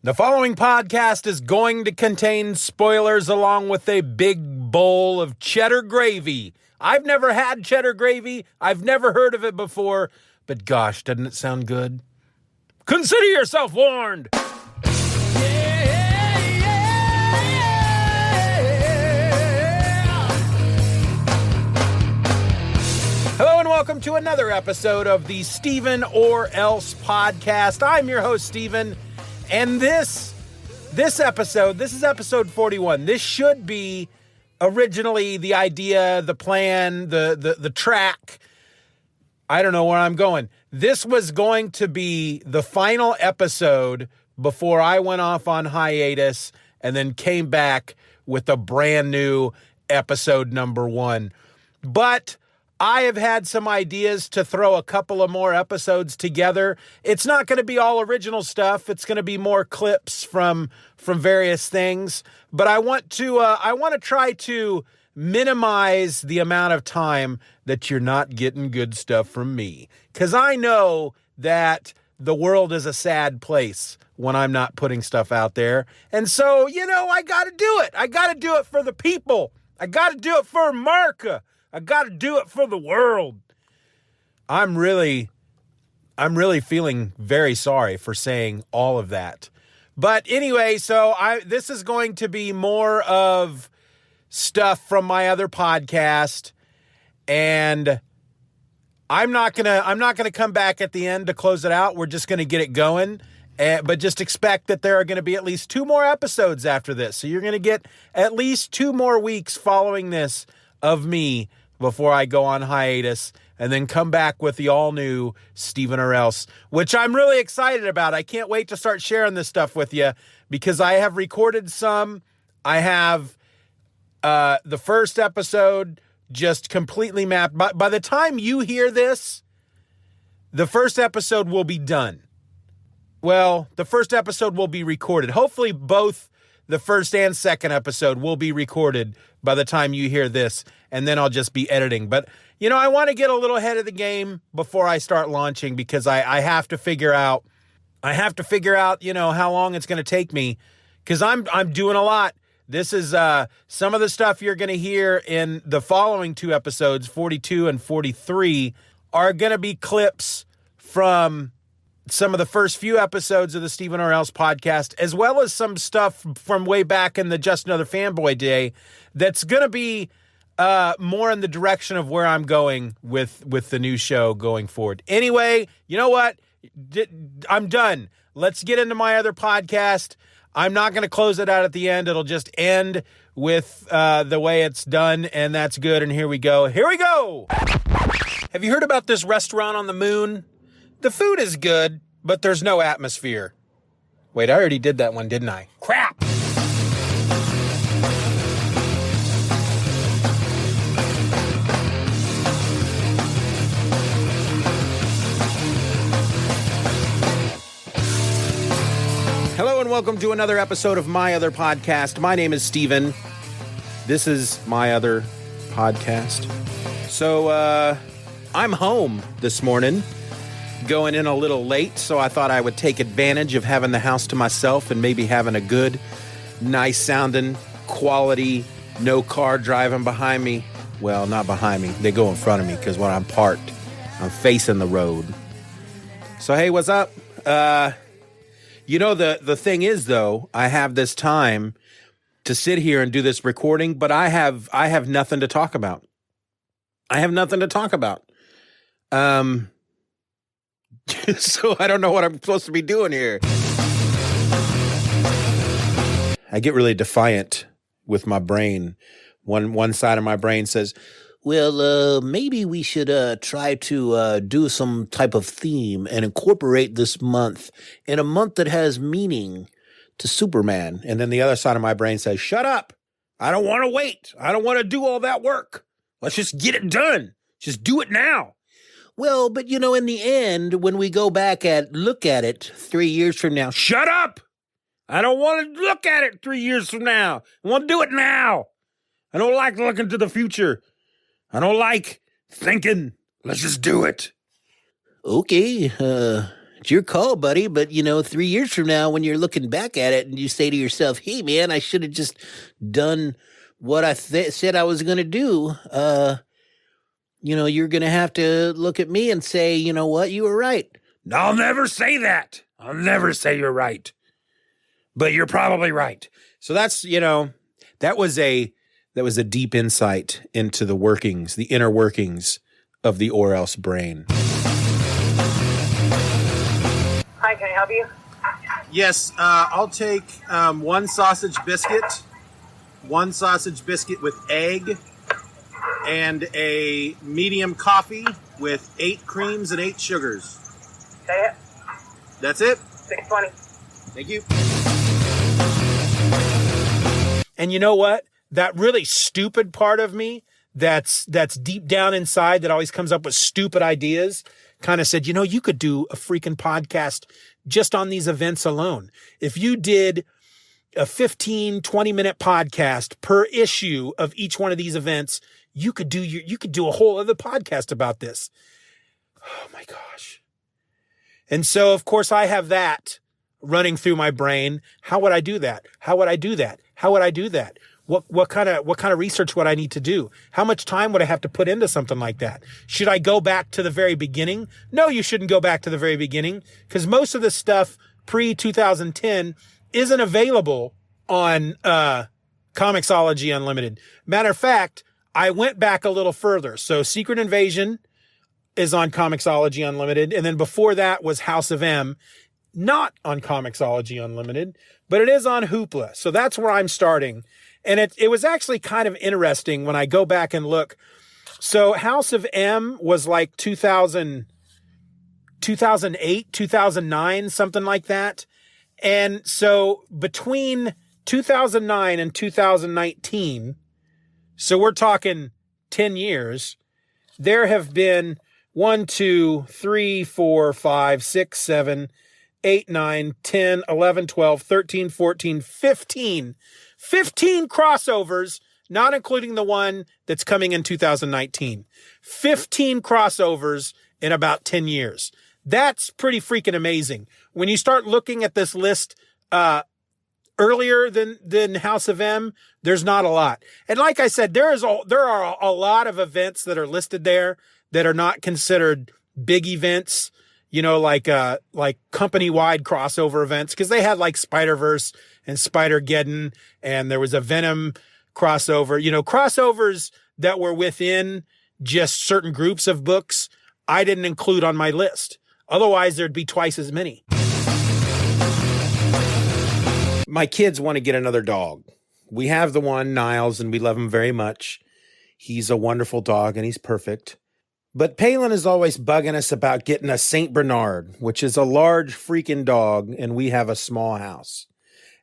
The following podcast is going to contain spoilers along with a big bowl of cheddar gravy. I've never had cheddar gravy. I've never heard of it before, but gosh, doesn't it sound good? Consider yourself warned. Hello and welcome to another episode of the Steeven Orr podcast. I'm your host, Steven. And this episode, this is episode 41. This should be originally the idea, the plan, the track. I don't know where I'm going. This was going to be the final episode before I went off on hiatus and then came back with a brand new episode number 1. But I have had some ideas to throw a couple of more episodes together. It's not going to be all original stuff. It's going to be more clips from various things. But I want to try to minimize the amount of time that you're not getting good stuff from me. Because I know that the world is a sad place when I'm not putting stuff out there. And so, I got to do it. I got to do it for the people. I got to do it for America. I got to do it for the world. I'm really feeling very sorry for saying all of that. But anyway, so this is going to be more of stuff from my other podcast, and I'm not going to come back at the end to close it out. We're just going to get it going. But just expect that there are going to be at least 2 more episodes after this. So you're going to get at least 2 more weeks following this of me before I go on hiatus and then come back with the all-new Steeven Orr, which I'm really excited about. I can't wait to start sharing this stuff with you because I have recorded some. I have the first episode just completely mapped. By the time you hear this, the first episode will be done. Well, the first episode will be recorded. Hopefully both the first and second episode will be recorded by the time you hear this, and then I'll just be editing. But, I want to get a little ahead of the game before I start launching because I have to figure out, how long it's going to take me because I'm doing a lot. This is some of the stuff you're going to hear in the following 2 episodes, 42 and 43, are going to be clips from some of the first few episodes of the Steeven Orr podcast, as well as some stuff from way back in the Just Another Fanboy day that's going to be more in the direction of where I'm going with the new show going forward. Anyway, you know what? I'm done. Let's get into my other podcast. I'm not going to close it out at the end. It'll just end with the way it's done, and that's good. And here we go. Here we go! Have you heard about this restaurant on the moon? The food is good, but there's no atmosphere. Wait, I already did that one, didn't I? Crap! Hello and welcome to another episode of My Other Podcast. My name is Steven. This is My Other Podcast. So, I'm home this morning. Going in a little late, so I thought I would take advantage of having the house to myself and maybe having a good, nice sounding, quality, no car driving behind me. Well, not behind me. They go in front of me because when I'm parked, I'm facing the road. So, hey, what's up? The thing is, though, I have this time to sit here and do this recording, but I have nothing to talk about. So I don't know what I'm supposed to be doing here. I get really defiant with my brain. One side of my brain says, well, maybe we should try to do some type of theme and incorporate this month in a month that has meaning to Superman. And then the other side of my brain says, shut up. I don't want to wait. I don't want to do all that work. Let's just get it done. Just do it now. Well, but in the end, when we go back look at it 3 years from now, shut up! I don't want to look at it 3 years from now. I want to do it now. I don't like looking to the future. I don't like thinking. Let's just do it. Okay, It's your call, buddy. But, 3 years from now, when you're looking back at it and you say to yourself, hey, man, I should have just done what I said I was going to do. You're going to have to look at me and say, you know what? You were right. I'll never say that. I'll never say you're right. But you're probably right. So that's, that was a deep insight into the inner workings of the or else brain. Hi, can I help you? Yes, I'll take one sausage biscuit with egg, and a medium coffee with 8 creams and 8 sugars. Say it. That's it? $6.20. Thank you. And you know what? That really stupid part of me that's deep down inside that always comes up with stupid ideas kind of said, you could do a freaking podcast just on these events alone. If you did a 15, 20-minute podcast per issue of each one of these events, you could do a whole other podcast about this. Oh my gosh. And so, of course, I have that running through my brain. How would I do that? How would I do that? How would I do that? What kind of research would I need to do? How much time would I have to put into something like that? Should I go back to the very beginning? No, you shouldn't go back to the very beginning, because most of the stuff pre-2010 isn't available on Comixology Unlimited. Matter of fact, I went back a little further. So Secret Invasion is on Comixology Unlimited, and then before that was House of M, not on Comixology Unlimited, but it is on Hoopla. So that's where I'm starting. And it was actually kind of interesting when I go back and look. So House of M was like 2008, 2009, something like that. And so between 2009 and 2019, so we're talking 10 years, there have been 1, 2, 3, 4, 5, 6, 7, 8, 9, 10, 11, 12, 13, 14, 15 crossovers, not including the one that's coming in 2019. 15 crossovers in about 10 years. That's pretty freaking amazing. When you start looking at this list earlier than House of M, there's not a lot. And like I said, there are a lot of events that are listed there that are not considered big events, like company-wide crossover events, because they had like Spider-Verse and Spider-Geddon, and there was a Venom crossover. Crossovers that were within just certain groups of books, I didn't include on my list. Otherwise, there'd be twice as many. My kids want to get another dog. We have the one, Niles, and we love him very much. He's a wonderful dog, and he's perfect. But Palin is always bugging us about getting a St. Bernard, which is a large freaking dog, and we have a small house.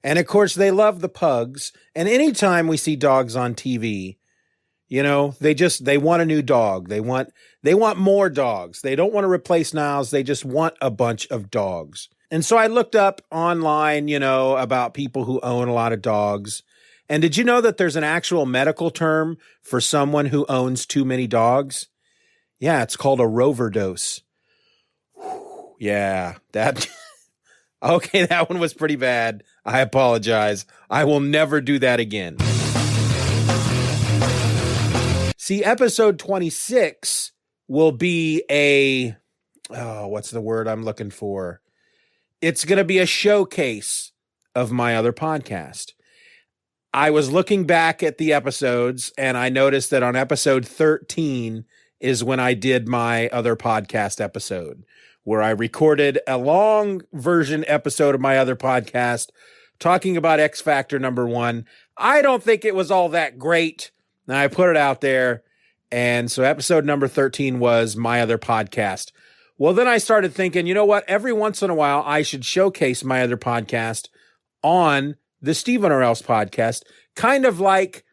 And of course, they love the pugs. And anytime we see dogs on TV, they want a new dog. They want more dogs. They don't want to replace Niles. They just want a bunch of dogs. And so I looked up online, about people who own a lot of dogs. And did you know that there's an actual medical term for someone who owns too many dogs? Yeah, it's called a roverdose. Yeah, that... Okay, that one was pretty bad. I apologize. I will never do that again. See, episode 26 will be what's the word I'm looking for? It's going to be a showcase of my other podcast. I was looking back at the episodes, and I noticed that on episode 13 is when I did my other podcast episode, where I recorded a long version episode of my other podcast talking about X Factor #1. I don't think it was all that great. Now I put it out there. And so episode number 13 was my other podcast. Well, then I started thinking, you know what? Every once in a while, I should showcase my other podcast on the Steeven Orr podcast, kind of like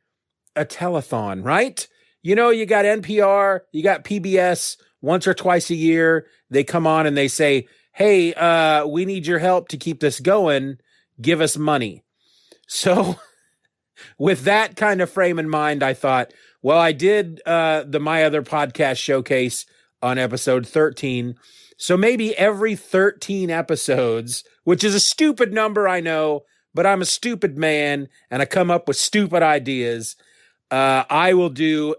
a telethon, right? You got NPR, you got PBS. Once or twice a year, they come on and they say, hey, we need your help to keep this going. Give us money. So with that kind of frame in mind, I thought, well, I did the My Other Podcast showcase on episode 13. So maybe every 13 episodes, which is a stupid number, I know, but I'm a stupid man and I come up with stupid ideas. I will do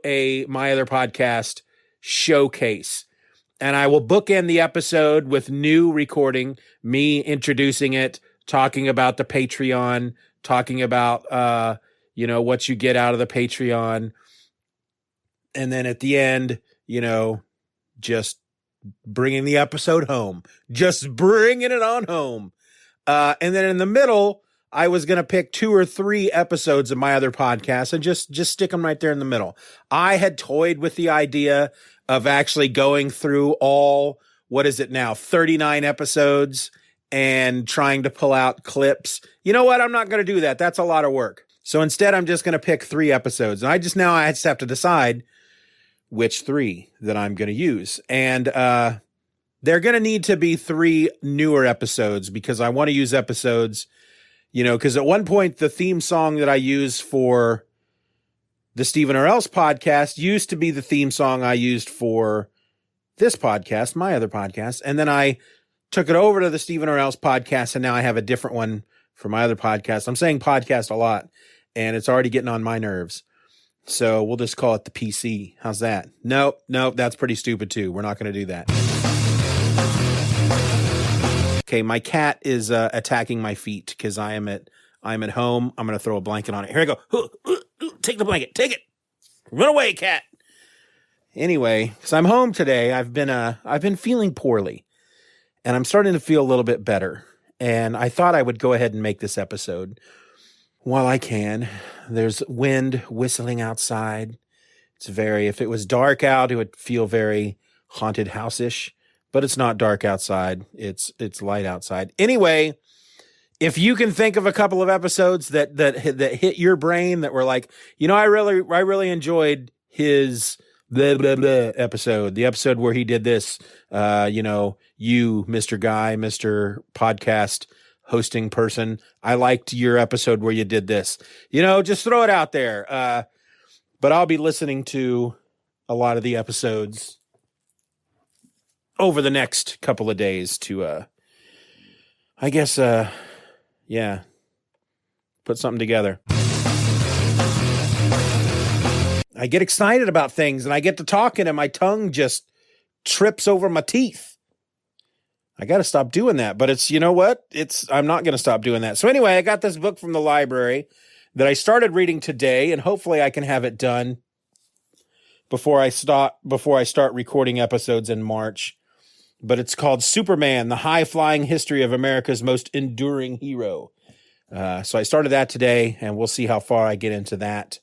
My Other Podcast showcase, and I will bookend the episode with new recording, me introducing it, talking about the Patreon, talking about, what you get out of the Patreon. And then at the end, just bringing the episode home, just bringing it on home. And then in the middle, I was going to pick 2 or 3 episodes of My Other Podcast and just stick them right there in the middle. I had toyed with the idea of actually going through all, 39 episodes and trying to pull out clips. You know what? I'm not going to do that. That's a lot of work. So instead, I'm just going to pick 3 episodes. And I just have to decide which 3 that I'm going to use. And they're going to need to be 3 newer episodes because I want to use episodes, because at one point, the theme song that I use for the Steeven Orr podcast used to be the theme song I used for this podcast, My Other Podcast. And then I took it over to the Steeven Orr podcast, and now I have a different one for My Other Podcast. I'm saying podcast a lot, and it's already getting on my nerves. So we'll just call it the PC. How's that? Nope, that's pretty stupid too. We're not going to do that. Okay, my cat is attacking my feet because I'm at home. I'm going to throw a blanket on it. Here I go. Take the blanket. Take it. Run away, cat. Anyway, so I'm home today. I've been feeling poorly, and I'm starting to feel a little bit better. And I thought I would go ahead and make this episode while I can. There's wind whistling outside. If it was dark out, it would feel very haunted house-ish, but it's not dark outside. It's light outside. Anyway, if you can think of a couple of episodes that hit your brain that were like, I really enjoyed his blah, blah, blah episode, the episode where he did this, you, Mr. Guy, Mr. Podcast hosting person, I liked your episode where you did this. Just throw it out there. But I'll be listening to a lot of the episodes over the next couple of days to, put something together. I get excited about things and I get to talking and my tongue just trips over my teeth. I got to stop doing that, but I'm not going to stop doing that. So anyway, I got this book from the library that I started reading today, and hopefully I can have it done before I start recording episodes in March. But it's called Superman, the High-Flying History of America's Most Enduring Hero. So I started that today, and we'll see how far I get into that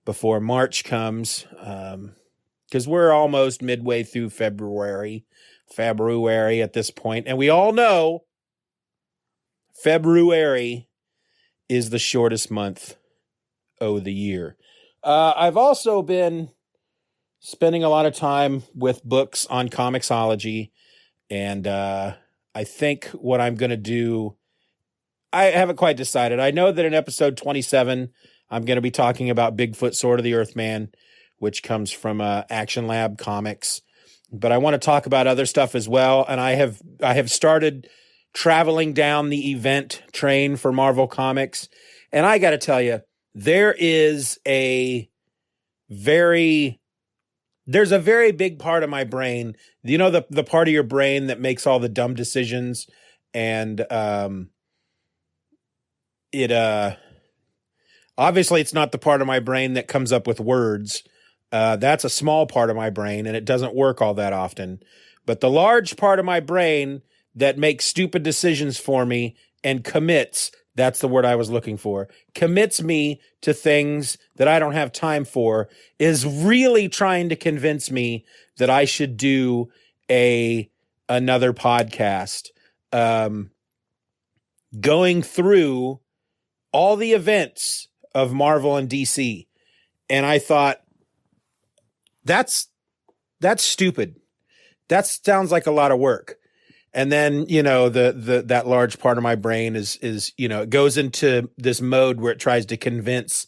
before March comes, because we're almost midway through February at this point. And we all know February is the shortest month of the year. I've also been spending a lot of time with books on comicsology. And I think what I'm going to do, I haven't quite decided. I know that in episode 27, I'm going to be talking about Bigfoot, Sword of the Earthman, which comes from Action Lab Comics. But I want to talk about other stuff as well. And I have started traveling down the event train for Marvel Comics. And I got to tell you, there's a very big part of my brain, the part of your brain that makes all the dumb decisions. And obviously it's not the part of my brain that comes up with words. That's a small part of my brain, and it doesn't work all that often. But the large part of my brain that makes stupid decisions for me and commits, that's the word I was looking for, commits me to things that I don't have time for, is really trying to convince me that I should do another podcast, going through all the events of Marvel and DC. And I thought, that's stupid. That sounds like a lot of work. And then, that large part of my brain is, it goes into this mode where it tries to convince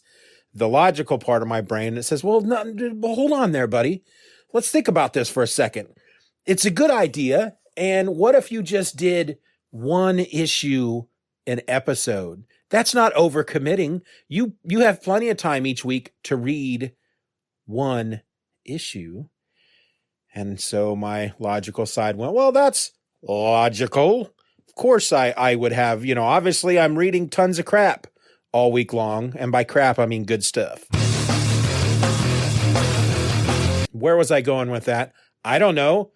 the logical part of my brain. It says, well, hold on there, buddy. Let's think about this for a second. It's a good idea. And what if you just did one issue an episode? That's not overcommitting. You have plenty of time each week to read one issue. And so my logical side went, well, that's logical. Of course I would have, obviously I'm reading tons of crap all week long. And by crap, I mean good stuff. Where was I going with that? I don't know.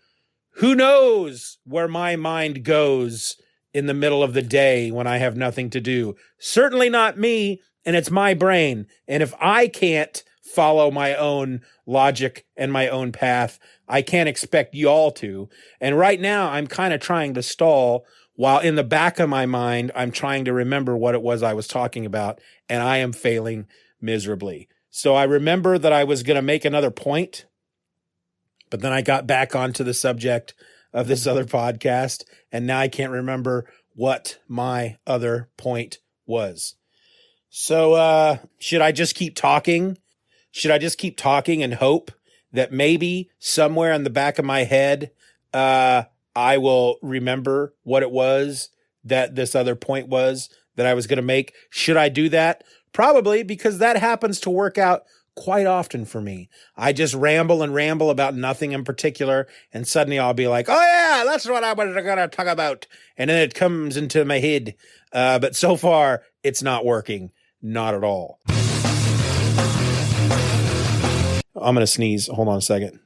Who knows where my mind goes in the middle of the day when I have nothing to do? Certainly not me, and it's my brain. And if I can't follow my own logic and my own path, I can't expect y'all to. And right now, I'm kind of trying to stall while in the back of my mind, I'm trying to remember what it was I was talking about, and I am failing miserably. So I remember that I was going to make another point, but then I got back onto the subject of this other podcast, and now I can't remember what my other point was. So should I just keep talking? Should I just keep talking and hope that maybe somewhere in the back of my head, I will remember what it was that this other point was that I was going to make? Should I do that? Probably, because that happens to work out quite often for me. I just ramble and ramble about nothing in particular, and suddenly I'll be like, oh yeah, that's what I was going to talk about. And then it comes into my head. But so far, it's not working. Not at all. I'm going to sneeze. Hold on a second.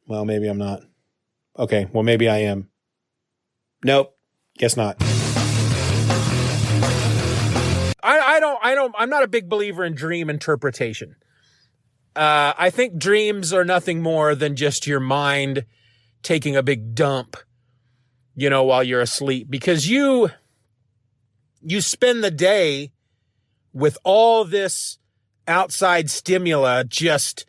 Well, maybe I'm not. Okay, well, maybe I am. Nope, guess not. I'm not a big believer in dream interpretation. I think dreams are nothing more than just your mind taking a big dump, while you're asleep, because you spend the day with all this outside stimuli just,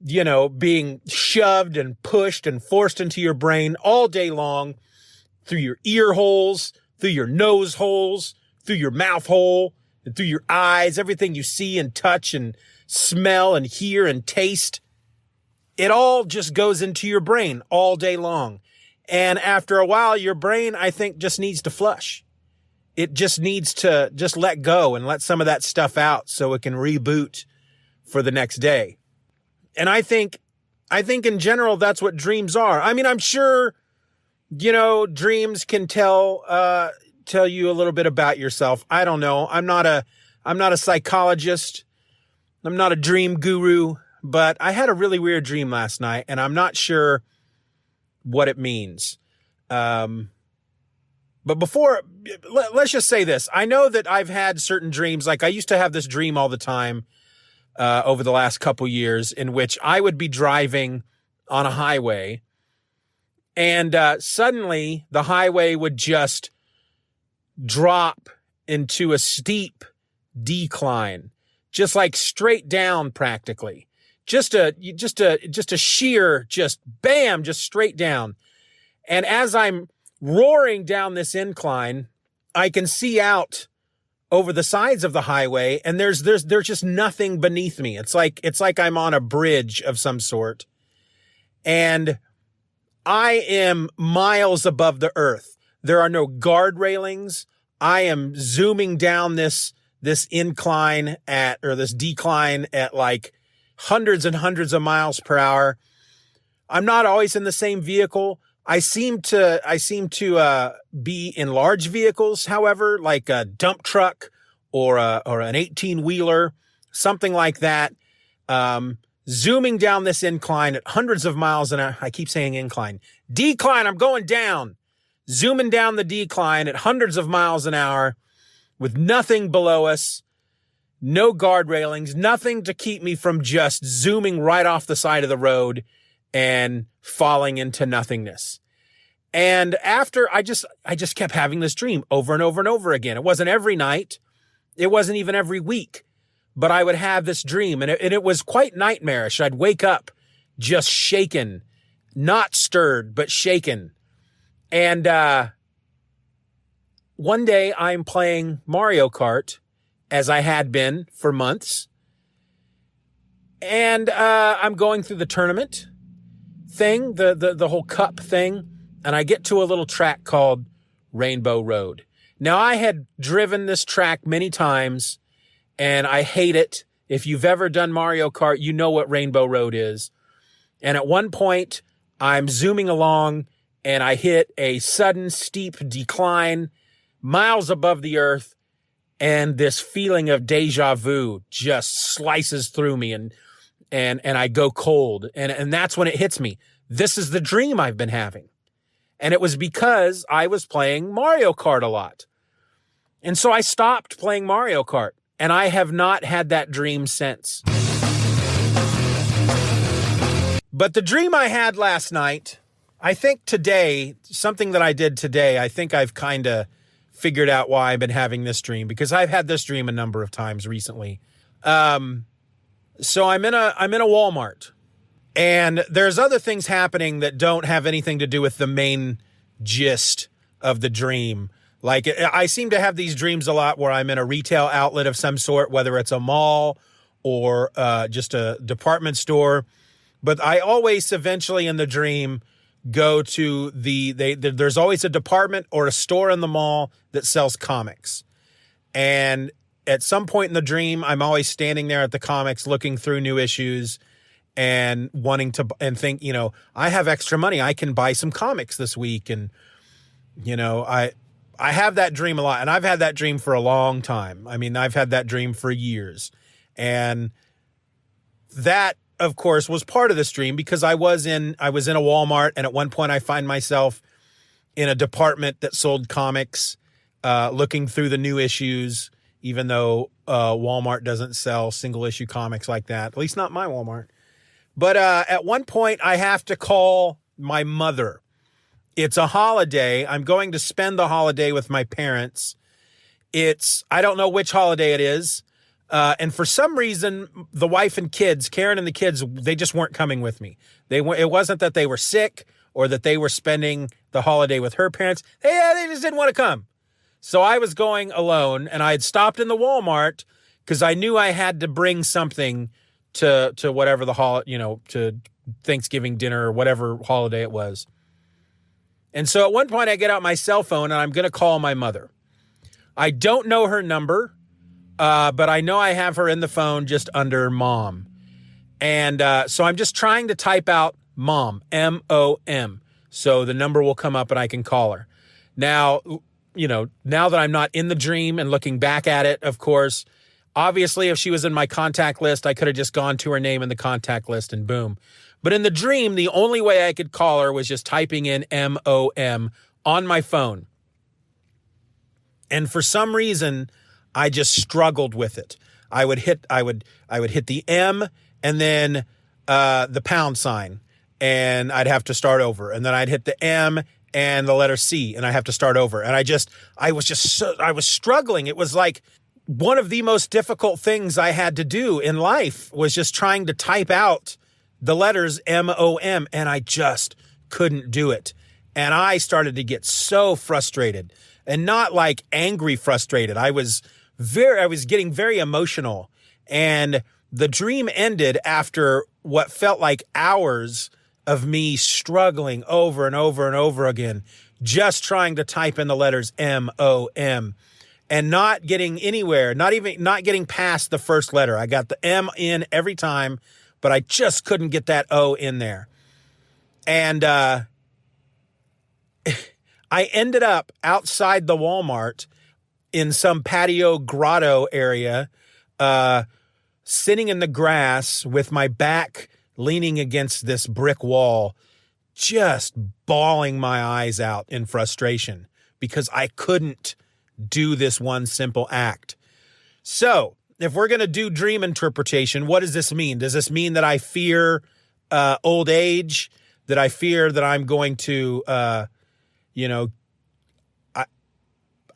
being shoved and pushed and forced into your brain all day long, through your ear holes, through your nose holes, through your mouth hole, and through your eyes, everything you see and touch and smell and hear and taste. It all just goes into your brain all day long. And after a while, your brain, I think, just needs to flush. It just needs to just let go and let some of that stuff out so it can reboot for the next day. And I think in general, that's what dreams are. I mean, I'm sure, dreams can tell you a little bit about yourself. I don't know. I'm not a psychologist. I'm not a dream guru, but I had a really weird dream last night, and I'm not sure what it means. But let's just say this. I know that I've had certain dreams. Like I used to have this dream all the time over the last couple years, in which I would be driving on a highway, and suddenly the highway would just drop into a steep decline, just like straight down practically. Just a sheer, just bam, just straight down. And as I'm roaring down this incline, I can see out over the sides of the highway, and there's just nothing beneath me. It's like I'm on a bridge of some sort, and I am miles above the earth. There are no guard railings. I am zooming down this incline this decline at like hundreds and hundreds of miles per hour. I'm not always in the same vehicle. I seem to be in large vehicles, however, like a dump truck or an 18-wheeler, something like that. Zooming down this incline at hundreds of miles an hour. I keep saying incline. Decline, I'm going down. Zooming down the decline at hundreds of miles an hour with nothing below us, no guard railings, nothing to keep me from just zooming right off the side of the road and falling into nothingness. And after I just kept having this dream over and over and over again. It wasn't every night. It wasn't even every week, but I would have this dream, and it was quite nightmarish. I'd wake up just shaken, not stirred, but shaken. And one day I'm playing Mario Kart, as I had been for months. And I'm going through the tournament thing, the whole cup thing. and I get to a little track called Rainbow Road. Now, I had driven this track many times, and I hate it. If you've ever done Mario Kart, you know what Rainbow Road is. And at one point, I'm zooming along, and I hit a sudden steep decline miles above the earth, and this feeling of deja vu just slices through me, and I go cold. And that's when it hits me. This is the dream I've been having. And it was because I was playing Mario Kart a lot. And so I stopped playing Mario Kart, and I have not had that dream since. But the dream I had last night, I think today, something that I did today, I think I've kind of figured out why I've been having this dream, because I've had this dream a number of times recently. So I'm in a Walmart, and there's other things happening that don't have anything to do with the main gist of the dream. Like, I seem to have these dreams a lot where I'm in a retail outlet of some sort, whether it's a mall or just a department store. But I always eventually in the dream go to there's always a department or a store in the mall that sells comics. And at some point in the dream, I'm always standing there at the comics looking through new issues and wanting to, and think, I have extra money. I can buy some comics this week. And, I have that dream a lot, and I've had that dream for a long time. I mean, I've had that dream for years. And that, of course, was part of this dream because I was in a Walmart, and at one point I find myself in a department that sold comics, looking through the new issues, even though Walmart doesn't sell single issue comics like that, at least not my Walmart. But at one point I have to call my mother. It's a holiday. I'm going to spend the holiday with my parents. I don't know which holiday it is. And for some reason, the wife and kids, Karen and the kids, they just weren't coming with me. It wasn't that they were sick or that they were spending the holiday with her parents. They just didn't want to come. So I was going alone, and I had stopped in the Walmart because I knew I had to bring something to whatever to Thanksgiving dinner or whatever holiday it was. And so at one point I get out my cell phone and I'm going to call my mother. I don't know her number, but I know I have her in the phone just under mom. And so I'm just trying to type out mom, M-O-M. So the number will come up and I can call her. Now, now that I'm not in the dream and looking back at it, of course, obviously if she was in my contact list, I could have just gone to her name in the contact list and boom. But in the dream, the only way I could call her was just typing in M-O-M on my phone. And for some reason, I just struggled with it. I would hit the M and then the pound sign, and I'd have to start over. And then I'd hit the M and the letter C, and I have to start over. And I was struggling. It was like one of the most difficult things I had to do in life was just trying to type out the letters M-O-M, and I just couldn't do it. And I started to get so frustrated, and not like angry frustrated. I was getting very emotional, and the dream ended after what felt like hours of me struggling over and over and over again, just trying to type in the letters M-O-M and not getting anywhere, not getting past the first letter. I got the M in every time, but I just couldn't get that O in there. And I ended up outside the Walmart in some patio grotto area, sitting in the grass with my back leaning against this brick wall, just bawling my eyes out in frustration because I couldn't do this one simple act. So, if we're going to do dream interpretation, what does this mean? Does this mean that I fear old age? That I fear that I'm going to, I'm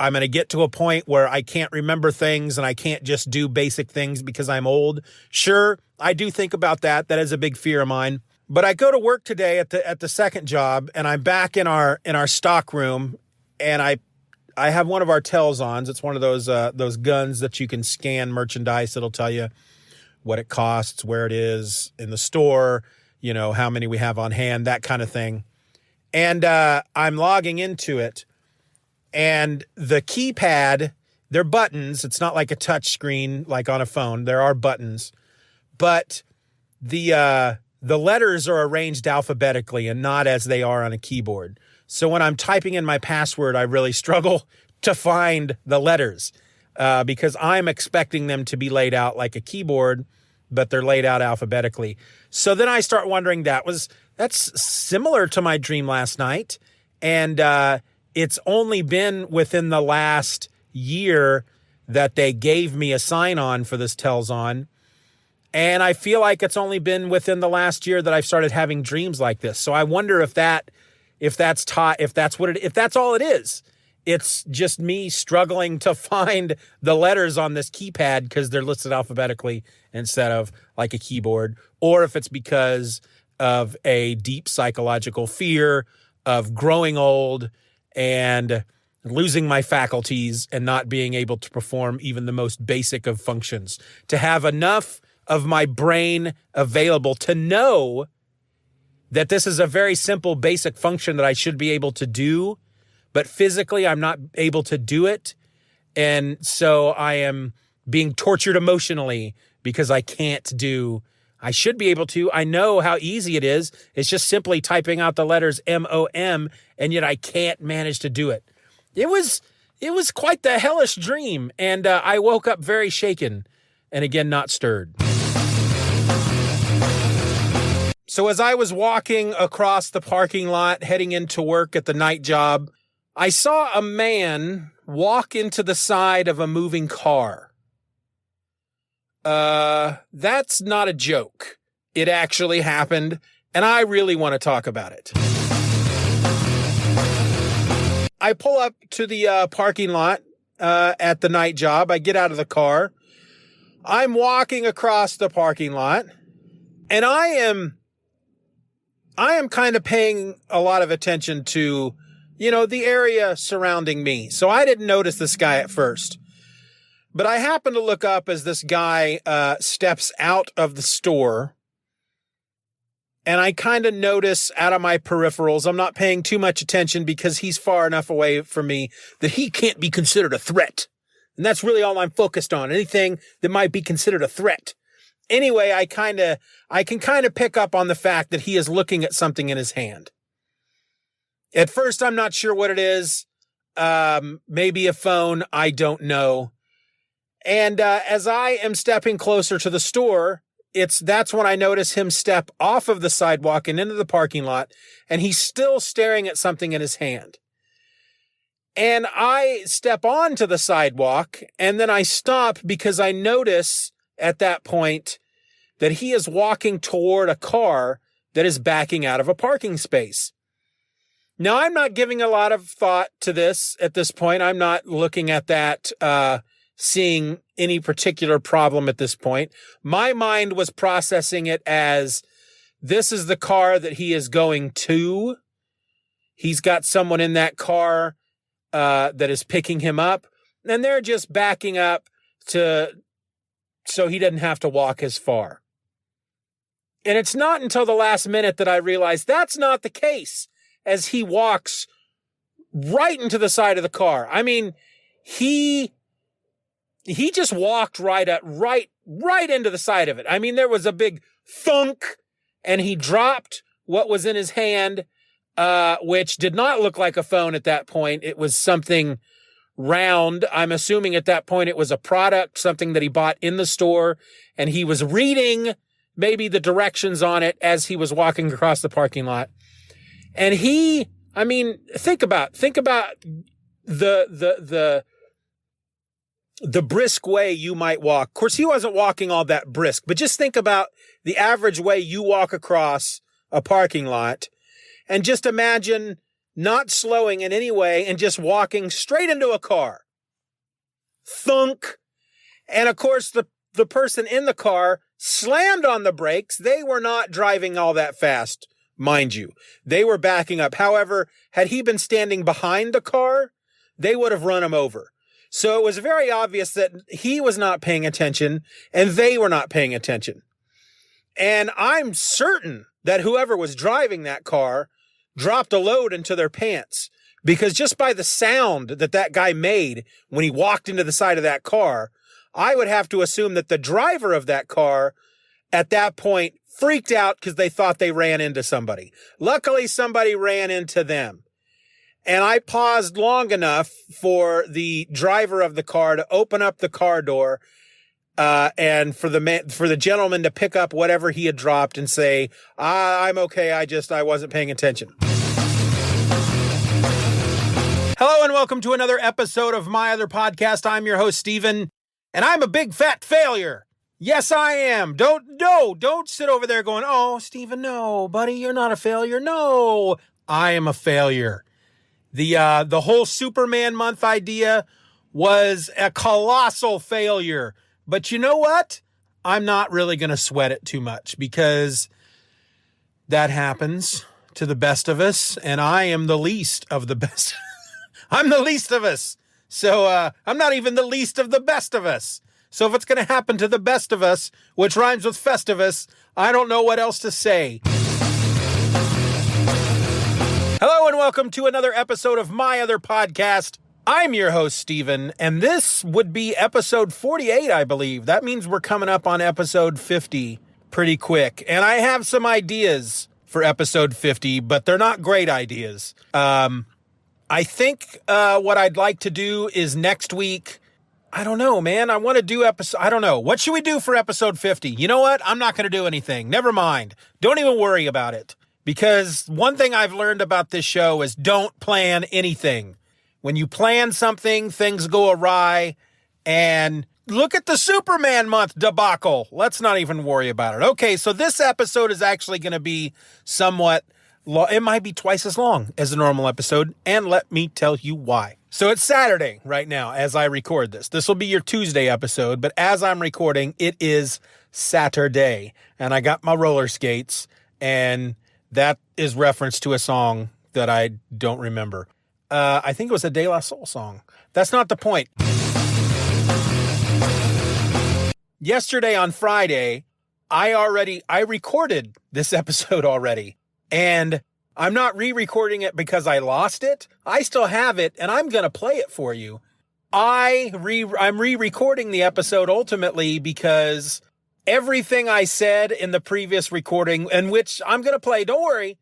going to get to a point where I can't remember things and I can't just do basic things because I'm old? Sure, I do think about that. That is a big fear of mine. But I go to work today at the second job, and I'm back in our stock room, and I have one of our Telzons. It's one of those guns that you can scan merchandise. It'll tell you what it costs, where it is in the store, how many we have on hand, that kind of thing. And I'm logging into it. And the keypad, they're buttons. It's not like a touch screen like on a phone. There are buttons. But the letters are arranged alphabetically and not as they are on a keyboard. So when I'm typing in my password, I really struggle to find the letters because I'm expecting them to be laid out like a keyboard, but they're laid out alphabetically. So then I start wondering, that's similar to my dream last night. And it's only been within the last year that they gave me a sign-on for this Telzon. And I feel like it's only been within the last year that I've started having dreams like this. So I wonder if that's all it is. It's just me struggling to find the letters on this keypad because they're listed alphabetically instead of like a keyboard, or if it's because of a deep psychological fear of growing old and losing my faculties and not being able to perform even the most basic of functions, to have enough of my brain available to know that this is a very simple, basic function that I should be able to do, but physically I'm not able to do it. And so I am being tortured emotionally because I should be able to. I know how easy it is. It's just simply typing out the letters M-O-M, and yet I can't manage to do it. It was quite the hellish dream, and I woke up very shaken and again, not stirred. So as I was walking across the parking lot, heading into work at the night job, I saw a man walk into the side of a moving car. That's not a joke. It actually happened, and I really want to talk about it. I pull up to the parking lot at the night job. I get out of the car. I'm walking across the parking lot, and I am kind of paying a lot of attention to, the area surrounding me. So I didn't notice this guy at first. But I happen to look up as this guy steps out of the store. And I kind of notice out of my peripherals, I'm not paying too much attention because he's far enough away from me that he can't be considered a threat. And that's really all I'm focused on. Anything that might be considered a threat. Anyway, I can kind of pick up on the fact that he is looking at something in his hand. At first, I'm not sure what it is. Maybe a phone. I don't know. And as I am stepping closer to the store, that's when I notice him step off of the sidewalk and into the parking lot, and he's still staring at something in his hand. And I step onto the sidewalk, and then I stop because I notice at that point that he is walking toward a car that is backing out of a parking space. Now, I'm not giving a lot of thought to this at this point. I'm not looking at that, seeing any particular problem at this point. My mind was processing it as this is the car that he is going to. He's got someone in that car that is picking him up, and they're just backing up so he doesn't have to walk as far. And it's not until the last minute that I realize that's not the case, as he walks right into the side of the car. I mean, he just walked right into the side of it. I mean, there was a big thunk, and he dropped what was in his hand, which did not look like a phone at that point. It was something round. I'm assuming at that point it was a product, something that he bought in the store, and he was reading maybe the directions on it as he was walking across the parking lot. And think about the brisk way you might walk. Of course, he wasn't walking all that brisk, but just think about the average way you walk across a parking lot, and just imagine not slowing in any way and just walking straight into a car. Thunk. And of course, the person in the car slammed on the brakes. They were not driving all that fast, mind you. They were backing up. However, had he been standing behind the car, they would have run him over. So it was very obvious that he was not paying attention and they were not paying attention. And I'm certain that whoever was driving that car dropped a load into their pants, because just by the sound that guy made when he walked into the side of that car, I would have to assume that the driver of that car at that point freaked out because they thought they ran into somebody. Luckily, somebody ran into them. And I paused long enough for the driver of the car to open up the car door, and for the gentleman to pick up whatever he had dropped and say, I'm okay. I wasn't paying attention. Hello and welcome to another episode of my other podcast. I'm your host, Steven, and I'm a big fat failure. Yes, I am. Don't sit over there going, oh, Steven, no, buddy, you're not a failure. No, I am a failure. The whole Superman month idea was a colossal failure. But you know what? I'm not really going to sweat it too much, because that happens to the best of us, and I am the least of the best. I'm the least of us. So I'm not even the least of the best of us. So if it's going to happen to the best of us, which rhymes with Festivus, I don't know what else to say. Hello and welcome to another episode of my other podcast. I'm your host, Steven, and this would be episode 48, I believe. That means we're coming up on episode 50 pretty quick. And I have some ideas for episode 50, but they're not great ideas. I think what I'd like to do is next week, I don't know, man. I want to do I don't know. What should we do for episode 50? You know what? I'm not going to do anything. Never mind. Don't even worry about it. Because one thing I've learned about this show is don't plan anything. When you plan something, things go awry. And look at the Superman month debacle. Let's not even worry about it. Okay, so this episode is actually going to be somewhat long. It might be twice as long as a normal episode. And let me tell you why. So it's Saturday right now as I record this. This will be your Tuesday episode. But as I'm recording, it is Saturday. And I got my roller skates. And that is reference to a song that I don't remember. I think it was a De La Soul song. That's not the point. Yesterday on Friday, I recorded this episode already. And I'm not re-recording it because I lost it. I still have it, and I'm going to play it for you. I'm re-recording the episode ultimately because everything I said in the previous recording, and which I'm going to play, don't worry,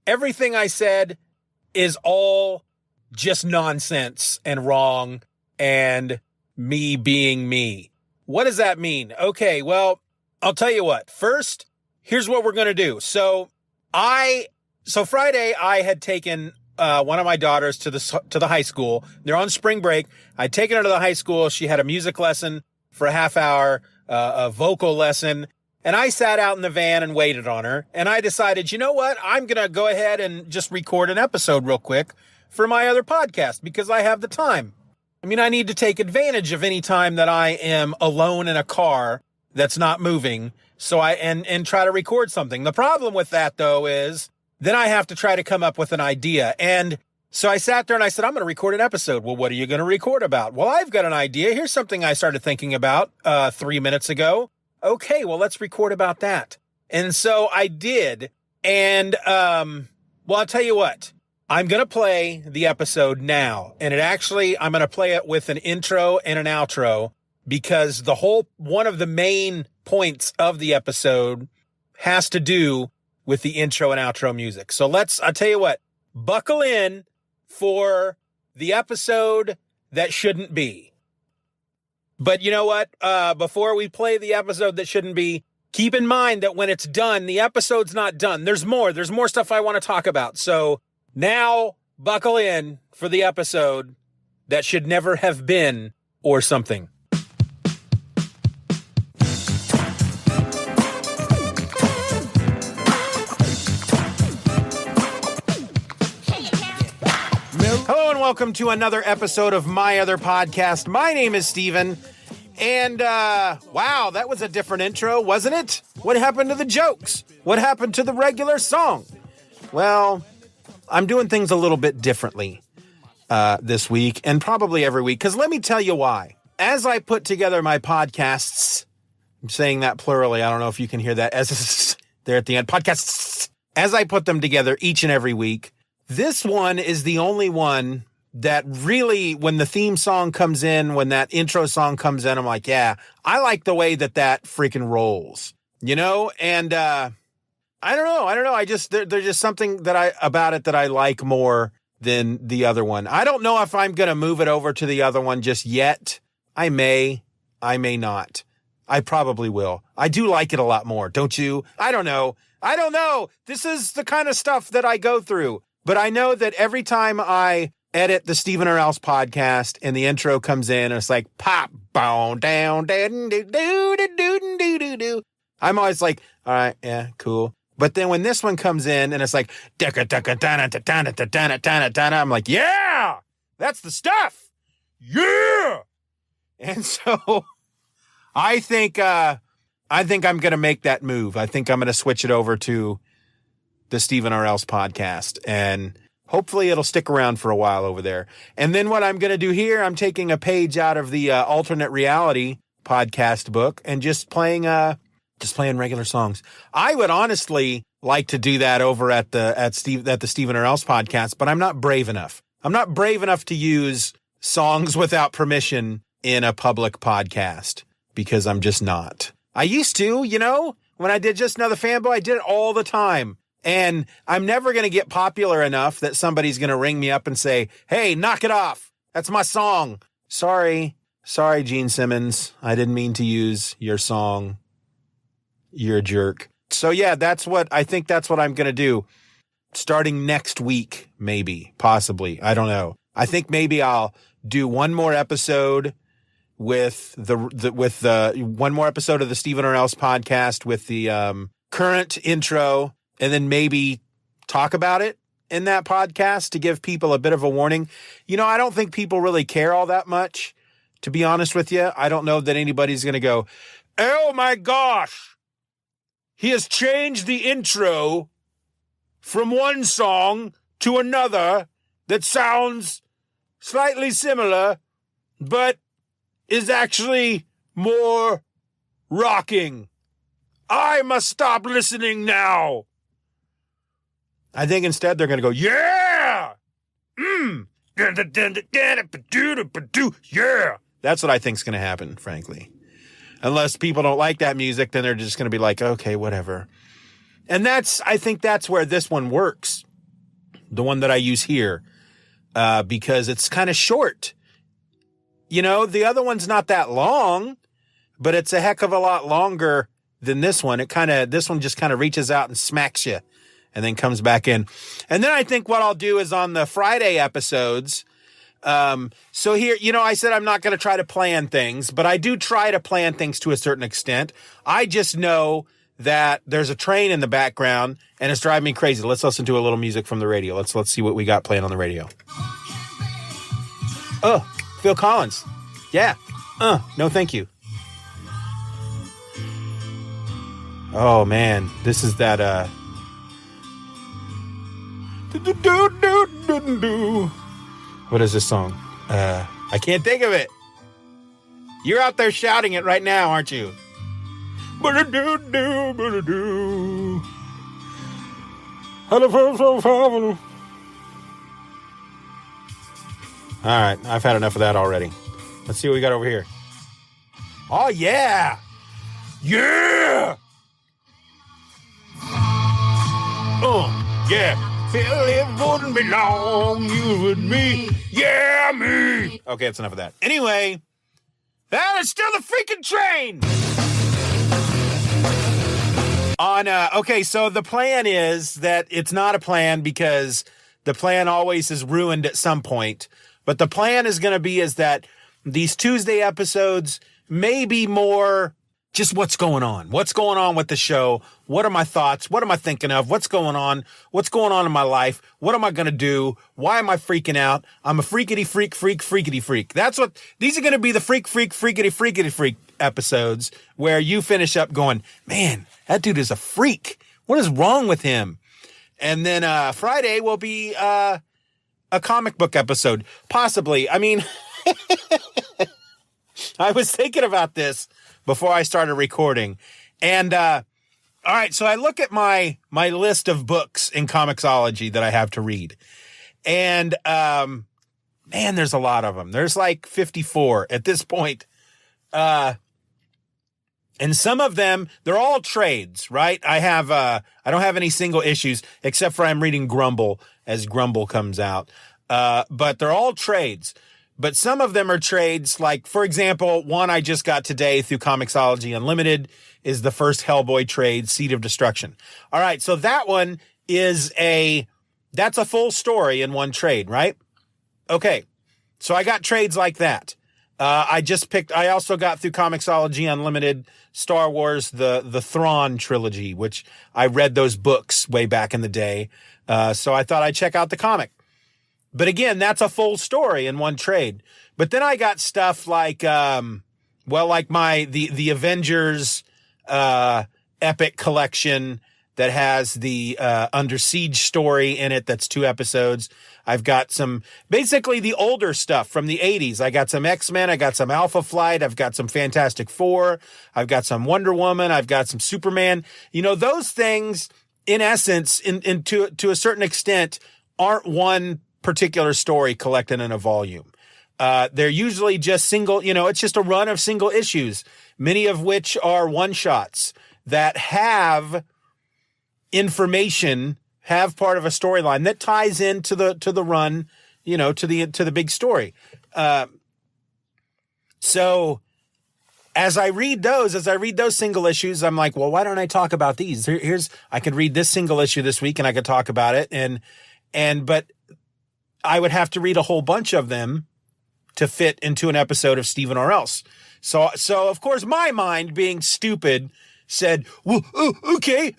everything I said is all just nonsense and wrong and me being me. What does that mean? Okay, well, I'll tell you what. First, here's what we're going to do. So Friday I had taken one of my daughters to the high school. They're on spring break. I'd taken her to the high school. She had a music lesson for a half hour, a vocal lesson, and I sat out in the van and waited on her. And I decided, you know what? I'm going to go ahead and just record an episode real quick for my other podcast because I have the time. I mean, I need to take advantage of any time that I am alone in a car that's not moving. So and try to record something. The problem with that though is then I have to try to come up with an idea. And so I sat there and I said, I'm going to record an episode. Well, what are you going to record about? Well, I've got an idea. Here's something I started thinking about 3 minutes ago. Okay, well, let's record about that. And so I did. And, well, I'll tell you what. I'm going to play the episode now. And I'm going to play it with an intro and an outro because one of the main points of the episode has to do with the intro and outro music. So I'll tell you what, buckle in for the episode that shouldn't be. But you know what? Before we play the episode that shouldn't be, keep in mind that when it's done, the episode's not done. There's more stuff I want to talk about. So now buckle in for the episode that should never have been or something. Hello and welcome to another episode of my other podcast. My name is Steven, and wow, that was a different intro, wasn't it? What happened to the jokes? What happened to the regular song? Well, I'm doing things a little bit differently this week, and probably every week, because let me tell you why. As I put together my podcasts, I'm saying that plurally, I don't know if you can hear that as there at the end, podcasts, as I put them together each and every week, This one is the only one that really, when the theme song comes in, when that intro song comes in, I'm like, yeah, I like the way that freaking rolls, you know? And, I don't know. I just, there's just something about it that I like more than the other one. I don't know if I'm going to move it over to the other one just yet. I may not. I probably will. I do like it a lot more. Don't you? I don't know. This is the kind of stuff that I go through, but I know that every time I edit the Steeven Orr podcast and the intro comes in and it's like pop, boom, down, do, do, do, do, do, do, do. I'm always like, all right, yeah, cool. But then when this one comes in and it's like, I'm like, yeah, that's the stuff. Yeah. And so I think I'm going to make that move. I think I'm going to switch it over to the Steeven Orr podcast, and hopefully it'll stick around for a while over there. And then what I'm going to do here, I'm taking a page out of the alternate reality podcast book and just playing regular songs. I would honestly like to do that over at the Steeven Orr podcast, but I'm not brave enough. I'm not brave enough to use songs without permission in a public podcast because I'm just not. I used to, you know, when I did Just Another Fanboy, I did it all the time. And I'm never going to get popular enough that somebody's going to ring me up and say, hey, knock it off. That's my song. Sorry, Gene Simmons. I didn't mean to use your song. You're a jerk. So yeah, I think that's what I'm going to do starting next week, maybe, possibly. I don't know. I think maybe I'll do one more episode with one more episode of the Steeven Orr podcast with the current intro, and then maybe talk about it in that podcast to give people a bit of a warning. You know, I don't think people really care all that much, to be honest with you. I don't know that anybody's going to go, oh my gosh, he has changed the intro from one song to another that sounds slightly similar, but is actually more rocking. I must stop listening now. I think instead they're going to go, yeah! Yeah! That's what I think is going to happen, frankly. Unless people don't like that music, then they're just going to be like, okay, whatever. And I think that's where this one works. The one that I use here. Because it's kind of short. You know, the other one's not that long, but it's a heck of a lot longer than this one. This one just kind of reaches out and smacks you and then comes back in. And then I think what I'll do is on the Friday episodes. So here, you know, I said I'm not going to try to plan things, but I do try to plan things to a certain extent. I just know that there's a train in the background and it's driving me crazy. Let's listen to a little music from the radio. Let's see what we got playing on the radio. Oh, Phil Collins. Yeah. No, thank you. Oh man, this is that, what is this song? I can't think of it. You're out there shouting it right now, aren't you? All right, I've had enough of that already. Let's see what we got over here. Oh, yeah. Yeah. Oh, yeah. Feel it wouldn't be long, you and me. Yeah, me. Okay, that's enough of that. Anyway, that is still the freaking train. Okay, so the plan is that it's not a plan because the plan always is ruined at some point. But the plan is going to be is that these Tuesday episodes may be more just what's going on with the show. What are my thoughts? What am I thinking of? What's going on in my life? What am I going to do? Why am I freaking out? I'm a freakity freak. That's what these are going to be, the freakity freak episodes where you finish up going, man, that dude is a freak. What is wrong with him? And then Friday will be a comic book episode, possibly. I mean, I was thinking about this before I started recording, and All right, so I look at my list of books in comicsology that I have to read. And, man, there's a lot of them. There's like 54 at this point. And some of them, they're all trades, right? I don't have any single issues except for I'm reading Grumble as Grumble comes out. But they're all trades. But some of them are trades, like, for example, one I just got today through Comixology Unlimited is the first Hellboy trade, Seed of Destruction. All right, so that one is that's a full story in one trade, right? Okay, so I got trades like that. I also got through Comixology Unlimited Star Wars, the Thrawn trilogy, which I read those books way back in the day. So I thought I'd check out the comic. But again, that's a full story in one trade. But then I got stuff like, the Avengers, epic collection that has the, Under Siege story in it. That's 2 episodes. I've got basically the older stuff from the 80s. I got some X-Men. I got some Alpha Flight. I've got some Fantastic Four. I've got some Wonder Woman. I've got some Superman. You know, those things, in essence, to a certain extent, aren't one particular story collected in a volume. They're usually just it's just a run of single issues, many of which are one-shots that have information, have part of a storyline that ties into the run, to the big story. So as I read those single issues, I'm like, well, why don't I talk about these? I could read this single issue this week and I could talk about it. But I would have to read a whole bunch of them to fit into an episode of Steeven Orr. So of course, my mind, being stupid, said, well, okay,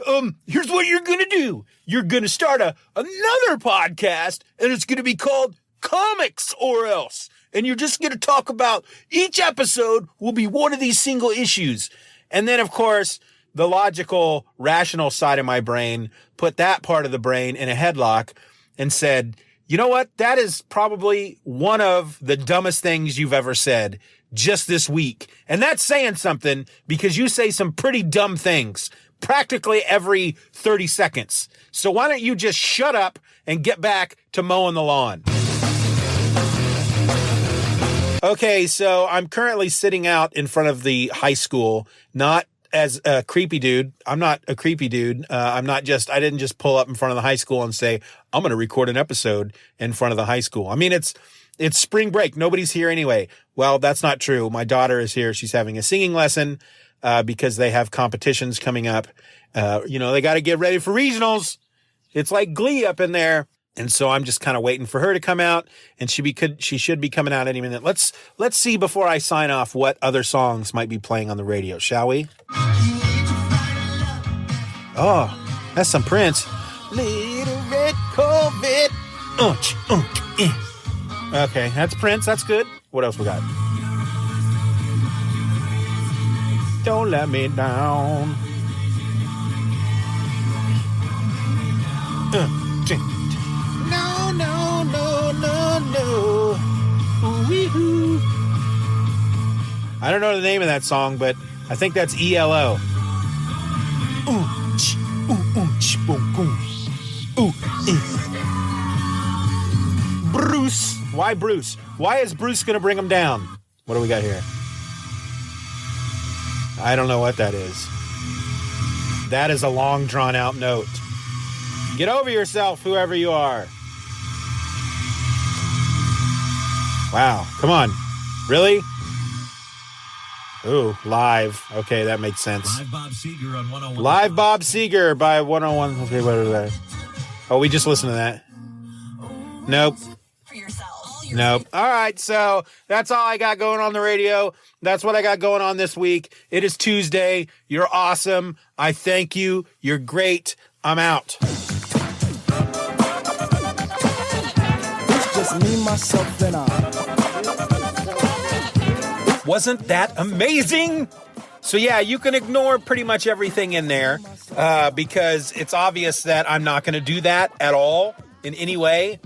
here's what you're going to do. You're going to start another podcast, and it's going to be called Comics or Else. And you're just going to talk about each episode will be one of these single issues. And then, of course, the logical, rational side of my brain put that part of the brain in a headlock and said, you know what? That is probably one of the dumbest things you've ever said just this week. And that's saying something, because you say some pretty dumb things practically every 30 seconds. So why don't you just shut up and get back to mowing the lawn? Okay, so I'm currently sitting out in front of the high school, not as a creepy dude. I'm not a creepy dude. I didn't just pull up in front of the high school and say, I'm going to record an episode in front of the high school. I mean, it's spring break. Nobody's here anyway. Well, that's not true. My daughter is here. She's having a singing lesson, because they have competitions coming up. They got to get ready for regionals. It's like Glee up in there. And so I'm just kind of waiting for her to come out, and she should be coming out any minute. Let's see before I sign off what other songs might be playing on the radio, shall we? Oh, that's some Prince. Little red Corvette. Okay, that's Prince. That's good. What else we got? Don't let me down. No. Ooh-wee-hoo. I don't know the name of that song, but I think that's ELO. Bruce. Why Bruce? Why is Bruce going to bring him down? What do we got here? I don't know what that is. That is a long, drawn-out note. Get over yourself, whoever you are. Wow, come on. Really? Ooh, live. Okay, that makes sense. Live Bob Seger on 101. Live Bob Seger by 101. Okay, what is that? Oh, we just listened to that. Nope. Nope. All right, so that's all I got going on the radio. That's what I got going on this week. It is Tuesday. You're awesome. I thank you. You're great. I'm out. It's just me, myself, and I. Wasn't that amazing? So yeah, you can ignore pretty much everything in there, because it's obvious that I'm not going to do that at all in any way.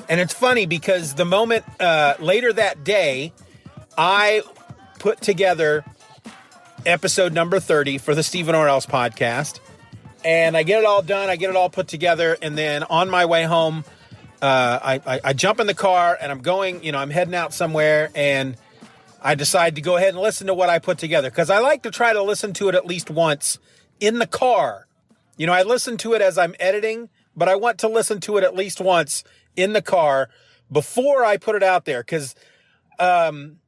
And it's funny because the moment later that day, I put together episode number 30 for the Steeven Orr podcast. And I get it all done. I get it all put together. And then on my way home, I jump in the car and I'm going, I'm heading out somewhere, and I decide to go ahead and listen to what I put together, because I like to try to listen to it at least once in the car. I listen to it as I'm editing, but I want to listen to it at least once in the car before I put it out there, because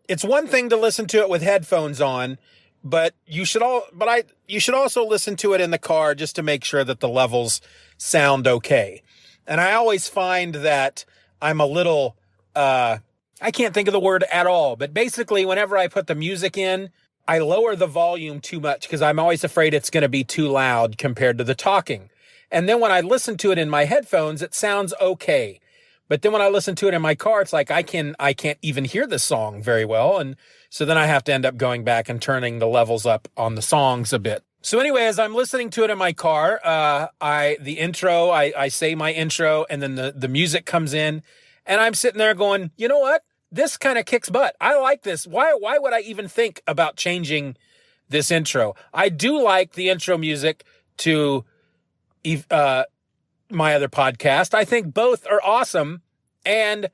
it's one thing to listen to it with headphones on, but you should also listen to it in the car just to make sure that the levels sound okay. And I always find that I'm a little, I can't think of the word at all, but basically whenever I put the music in, I lower the volume too much because I'm always afraid it's going to be too loud compared to the talking. And then when I listen to it in my headphones, it sounds okay. But then when I listen to it in my car, it's like I can't even hear the song very well. And so then I have to end up going back and turning the levels up on the songs a bit. So anyway, as I'm listening to it in my car, I say my intro, and then the music comes in, and I'm sitting there going, you know what? This kind of kicks butt. I like this. Why would I even think about changing this intro? I do like the intro music to my other podcast. I think both are awesome, and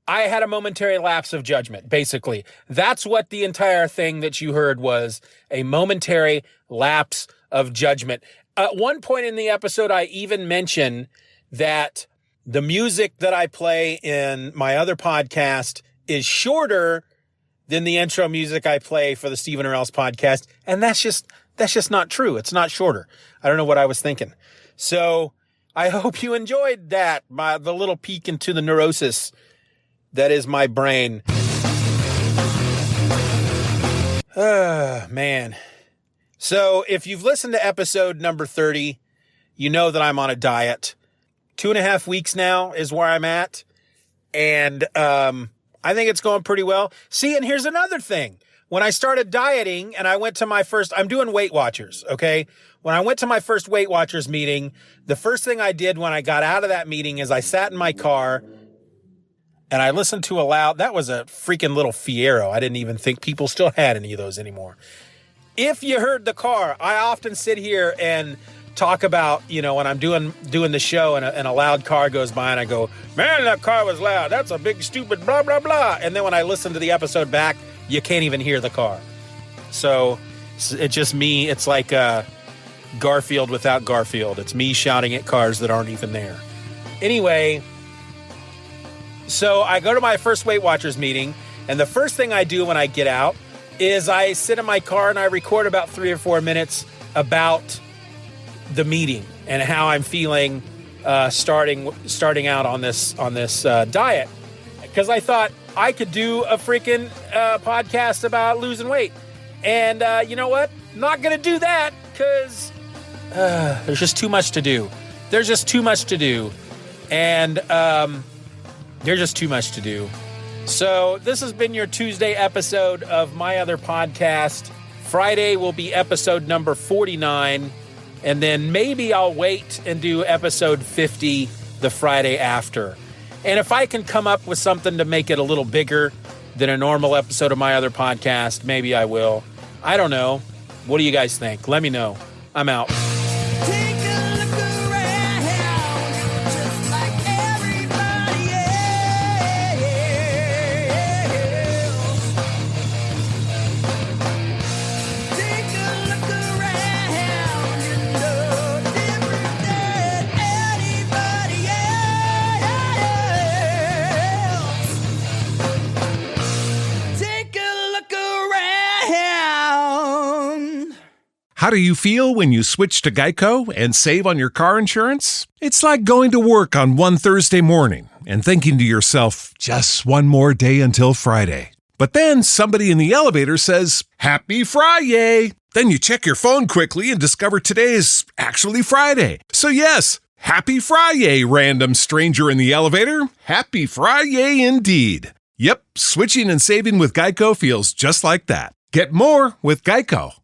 I had a momentary lapse of judgment, basically. That's what the entire thing that you heard was, a momentary lapse of judgment. At one point in the episode, I even mentioned that the music that I play in my other podcast is shorter than the intro music I play for the Steeven Orr podcast, and that's just not true. It's not shorter. I don't know what I was thinking. So I hope you enjoyed that, the little peek into the neurosis that is my brain. Man. So if you've listened to episode number 30, you know that I'm on a diet. 2.5 weeks now is where I'm at. And I think it's going pretty well. See, and here's another thing. When I started dieting and I went to I'm doing Weight Watchers, okay? When I went to my first Weight Watchers meeting, the first thing I did when I got out of that meeting is I sat in my car and I listened to that was a freaking little Fiero. I didn't even think people still had any of those anymore. If you heard the car, I often sit here and talk about, when I'm doing the show and a loud car goes by and I go, man, that car was loud. That's a big, stupid, blah, blah, blah. And then when I listen to the episode back, you can't even hear the car. So it's just me. It's like Garfield without Garfield. It's me shouting at cars that aren't even there. Anyway, so I go to my first Weight Watchers meeting, and the first thing I do when I get out is I sit in my car and I record about 3 or 4 minutes about the meeting and how I'm feeling starting out on this diet, because I thought I could do a freaking podcast about losing weight. And you know what? Not going to do that because there's just too much to do. There's just too much to do. And there's just too much to do. So this has been your Tuesday episode of my other podcast. Friday will be episode number 49. And then maybe I'll wait and do episode 50 the Friday after. And if I can come up with something to make it a little bigger than a normal episode of my other podcast, maybe I will. I don't know. What do you guys think? Let me know. I'm out. How do you feel when you switch to Geico and save on your car insurance? It's like going to work on one Thursday morning and thinking to yourself, just one more day until Friday. But then somebody in the elevator says, Happy Friday! Then you check your phone quickly and discover today is actually Friday. So yes, Happy Friday, random stranger in the elevator. Happy Friday indeed. Yep, switching and saving with Geico feels just like that. Get more with Geico.